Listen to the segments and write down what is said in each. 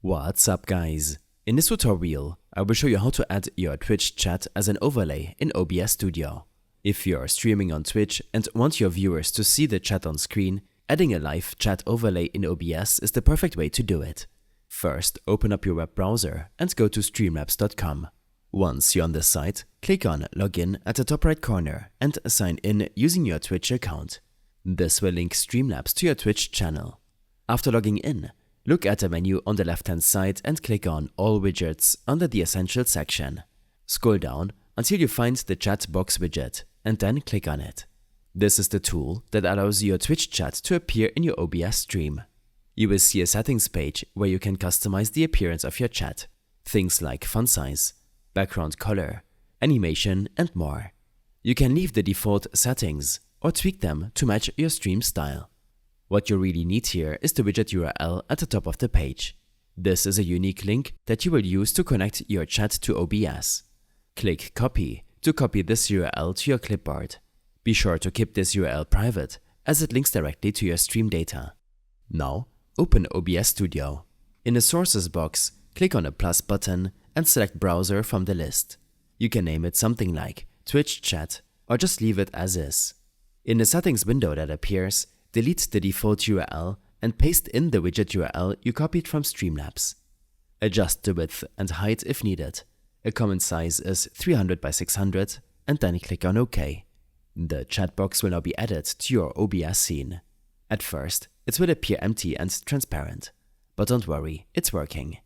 What's up guys? In this tutorial, I will show you how to add your Twitch chat as an overlay in OBS Studio. If you're streaming on Twitch and want your viewers to see the chat on screen, adding a live chat overlay in OBS is the perfect way to do it. First, open up your web browser and go to streamlabs.com. Once you're on the site, click on Login at the top right corner and sign in using your Twitch account. This will link Streamlabs to your Twitch channel. After logging in, look at the menu on the left-hand side and click on All Widgets under the Essentials section. Scroll down until you find the chat box widget and then click on it. This is the tool that allows your Twitch chat to appear in your OBS stream. You will see a settings page where you can customize the appearance of your chat. Things like font size, background color, animation, and more. You can leave the default settings or tweak them to match your stream style. What you really need here is the widget URL at the top of the page. This is a unique link that you will use to connect your chat to OBS. Click Copy to copy this URL to your clipboard. Be sure to keep this URL private as it links directly to your stream data. Now, open OBS Studio. In the Sources box, click on the plus button and select Browser from the list. You can name it something like Twitch Chat or just leave it as is. In the settings window that appears, delete the default URL and paste in the widget URL you copied from Streamlabs. Adjust the width and height if needed. A common size is 300 by 600 and then click on OK. The chat box will now be added to your OBS scene. At first, it will appear empty and transparent. But don't worry, it's working.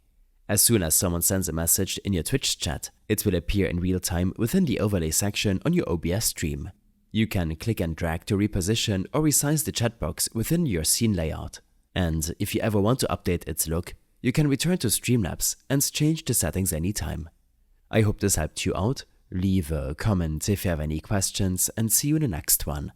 As soon as someone sends a message in your Twitch chat, it will appear in real time within the overlay section on your OBS stream. You can click and drag to reposition or resize the chat box within your scene layout. And if you ever want to update its look, you can return to Streamlabs and change the settings anytime. I hope this helped you out. Leave a comment if you have any questions and see you in the next one.